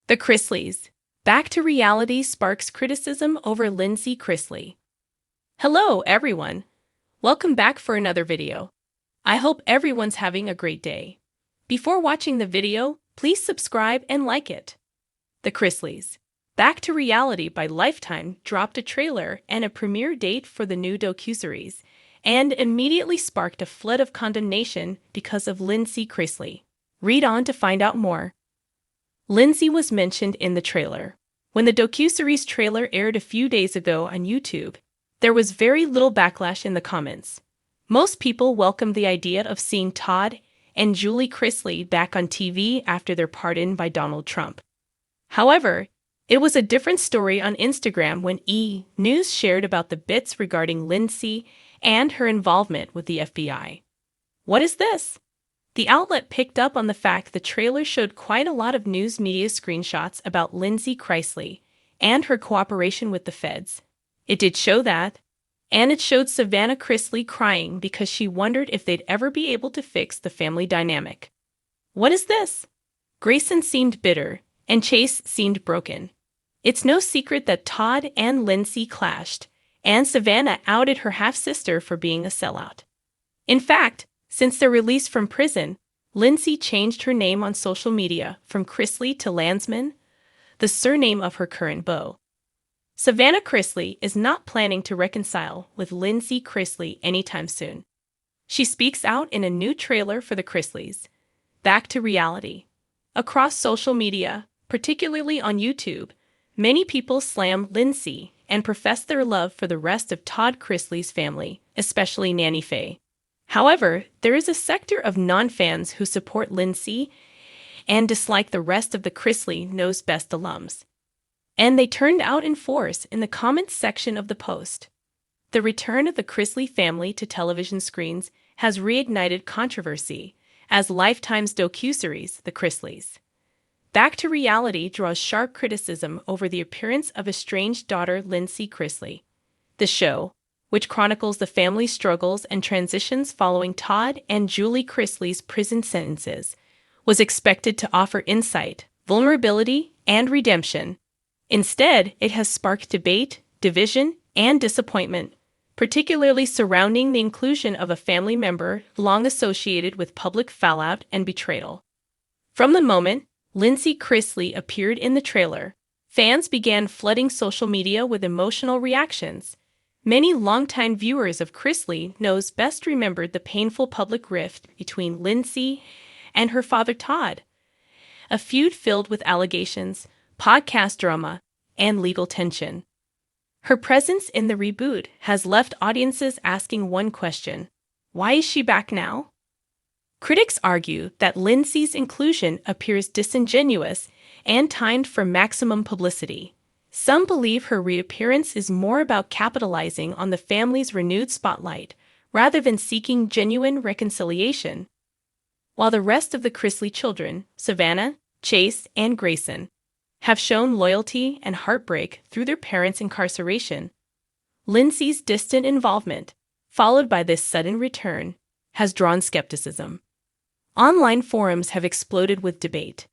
The Chrisleys. Back to reality sparks criticism over Lindsie Chrisley. Hello, everyone. Welcome back for another video. I hope everyone's having a great day. Before watching the video, please subscribe and like it. The Chrisleys. Back to Reality by Lifetime dropped a trailer and a premiere date for the new docuseries, and immediately sparked a flood of condemnation because of Lindsie Chrisley. Read on to find out more. Lindsie was mentioned in the trailer. When the docuseries trailer aired a few days ago on YouTube, there was very little backlash in the comments. Most people welcomed the idea of seeing Todd and Julie Chrisley back on TV after their pardon by Donald Trump. However, it was a different story on Instagram when E! News shared about the bits regarding Lindsie and her involvement with the FBI. What is this? The outlet picked up on the fact the trailer showed quite a lot of news media screenshots about Lindsie Chrisley and her cooperation with the feds. It did show that, and it showed Savannah Chrisley crying because she wondered if they'd ever be able to fix the family dynamic. What is this? Grayson seemed bitter, and Chase seemed broken. It's no secret that Todd and Lindsie clashed, and Savannah outed her half-sister for being a sellout. In fact, since their release from prison, Lindsie changed her name on social media from Chrisley to Landsman, the surname of her current beau. Savannah Chrisley is not planning to reconcile with Lindsie Chrisley anytime soon. She speaks out in a new trailer for the Chrisleys. Back to reality. Across social media, particularly on YouTube, many people slam Lindsie and profess their love for the rest of Todd Chrisley's family, especially Nanny Faye. However, there is a sector of non-fans who support Lindsie and dislike the rest of the Chrisley Knows Best alums. And they turned out in force in the comments section of the post. The return of the Chrisley family to television screens has reignited controversy, as Lifetime's docuseries, The Chrisleys. Back to Reality draws sharp criticism over the appearance of estranged daughter Lindsie Chrisley. The show, which chronicles the family's struggles and transitions following Todd and Julie Chrisley's prison sentences, was expected to offer insight, vulnerability, and redemption. Instead, it has sparked debate, division, and disappointment, particularly surrounding the inclusion of a family member long associated with public fallout and betrayal. From the moment Lindsie Chrisley appeared in the trailer, fans began flooding social media with emotional reactions. Many longtime viewers of Chrisley Knows Best remembered the painful public rift between Lindsie and her father Todd, a feud filled with allegations, podcast drama, and legal tension. Her presence in the reboot has left audiences asking one question: why is she back now? Critics argue that Lindsie's inclusion appears disingenuous and timed for maximum publicity. Some believe her reappearance is more about capitalizing on the family's renewed spotlight rather than seeking genuine reconciliation. While the rest of the Chrisley children, Savannah, Chase, and Grayson, have shown loyalty and heartbreak through their parents' incarceration, Lindsie's distant involvement, followed by this sudden return, has drawn skepticism. Online forums have exploded with debate.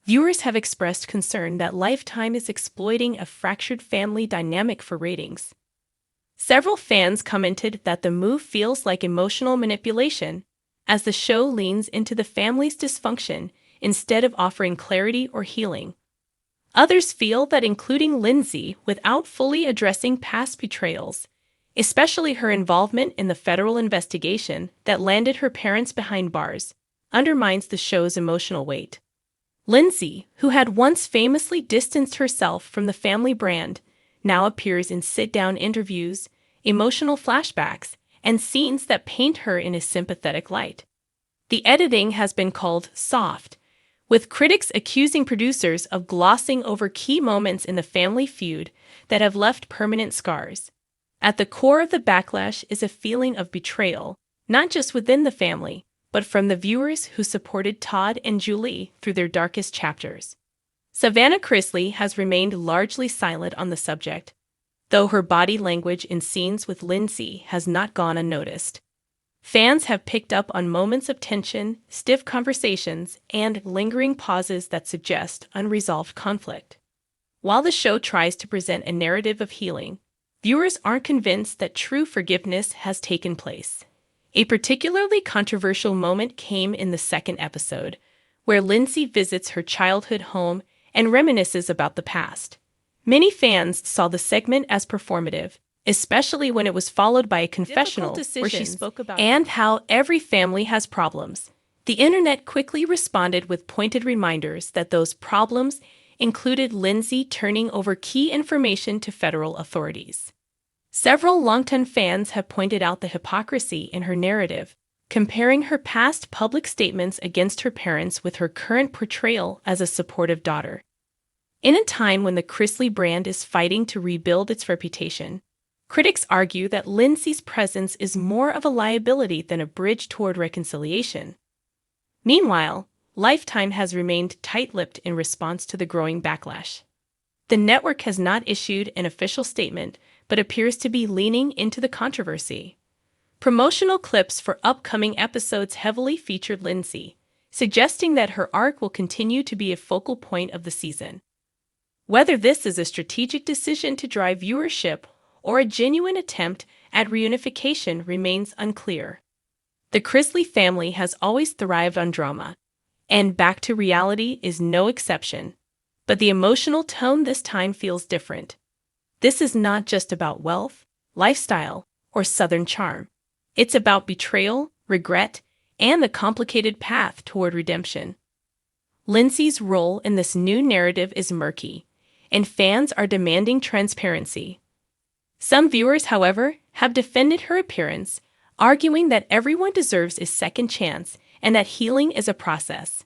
Viewers have expressed concern that Lifetime is exploiting a fractured family dynamic for ratings. Several fans commented that the move feels like emotional manipulation, as the show leans into the family's dysfunction instead of offering clarity or healing. Others feel that including Lindsie without fully addressing past betrayals, especially her involvement in the federal investigation that landed her parents behind bars, undermines the show's emotional weight. Lindsie, who had once famously distanced herself from the family brand, now appears in sit-down interviews, emotional flashbacks, and scenes that paint her in a sympathetic light. The editing has been called soft, with critics accusing producers of glossing over key moments in the family feud that have left permanent scars. At the core of the backlash is a feeling of betrayal, not just within the family, but from the viewers who supported Todd and Julie through their darkest chapters. Savannah Chrisley has remained largely silent on the subject, though her body language in scenes with Lindsie has not gone unnoticed. Fans have picked up on moments of tension, stiff conversations, and lingering pauses that suggest unresolved conflict. While the show tries to present a narrative of healing, viewers aren't convinced that true forgiveness has taken place. A particularly controversial moment came in the second episode, where Lindsie visits her childhood home and reminisces about the past. Many fans saw the segment as performative, especially when it was followed by a confessional where she spoke about and how every family has problems. The internet quickly responded with pointed reminders that those problems included Lindsie turning over key information to federal authorities. Several longtime fans have pointed out the hypocrisy in her narrative, comparing her past public statements against her parents with her current portrayal as a supportive daughter. In a time when the Chrisley brand is fighting to rebuild its reputation, critics argue that Lindsie's presence is more of a liability than a bridge toward reconciliation. Meanwhile, Lifetime has remained tight-lipped in response to the growing backlash. The network has not issued an official statement, but appears to be leaning into the controversy. Promotional clips for upcoming episodes heavily featured Lindsie, suggesting that her arc will continue to be a focal point of the season. Whether this is a strategic decision to drive viewership or a genuine attempt at reunification remains unclear. The Chrisley family has always thrived on drama, and Back to Reality is no exception. But the emotional tone this time feels different. This is not just about wealth, lifestyle, or Southern charm. It's about betrayal, regret, and the complicated path toward redemption. Lindsie's role in this new narrative is murky, and fans are demanding transparency. Some viewers, however, have defended her appearance, arguing that everyone deserves a second chance and that healing is a process.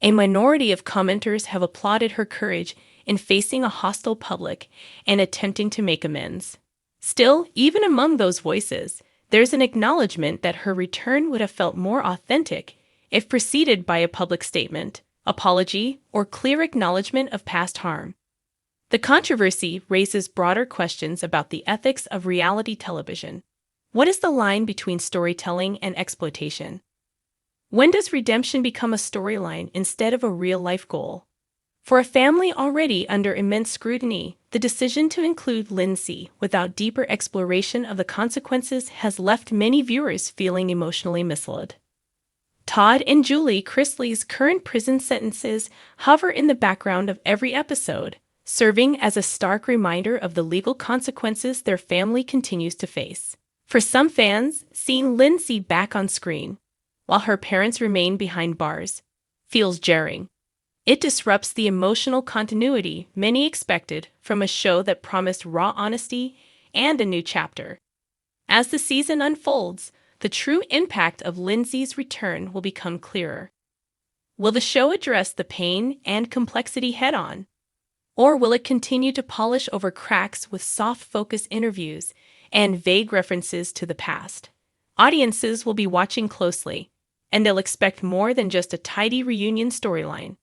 A minority of commenters have applauded her courage in facing a hostile public and attempting to make amends. Still, even among those voices, there's an acknowledgement that her return would have felt more authentic if preceded by a public statement, apology, or clear acknowledgement of past harm. The controversy raises broader questions about the ethics of reality television. What is the line between storytelling and exploitation? When does redemption become a storyline instead of a real-life goal? For a family already under immense scrutiny, the decision to include Lindsie without deeper exploration of the consequences has left many viewers feeling emotionally misled. Todd and Julie Chrisley's current prison sentences hover in the background of every episode, serving as a stark reminder of the legal consequences their family continues to face. For some fans, seeing Lindsie back on screen, while her parents remain behind bars, feels jarring. It disrupts the emotional continuity many expected from a show that promised raw honesty and a new chapter. As the season unfolds, the true impact of Lindsie's return will become clearer. Will the show address the pain and complexity head-on? Or will it continue to polish over cracks with soft-focus interviews and vague references to the past? Audiences will be watching closely, and they'll expect more than just a tidy reunion storyline.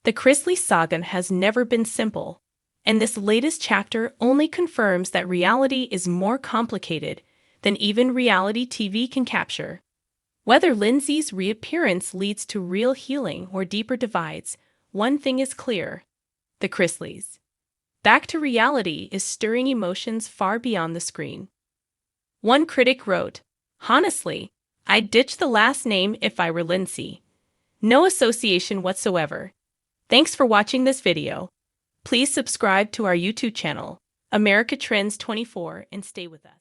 The Chrisley saga has never been simple, and this latest chapter only confirms that reality is more complicated than even reality TV can capture. Whether Lindsie's reappearance leads to real healing or deeper divides, one thing is clear: the Chrisleys. Back to Reality is stirring emotions far beyond the screen. One critic wrote, "Honestly, I'd ditch the last name if I were Lindsie. No association whatsoever." Thanks for watching this video. Please subscribe to our YouTube channel, America Trends 24, and stay with us.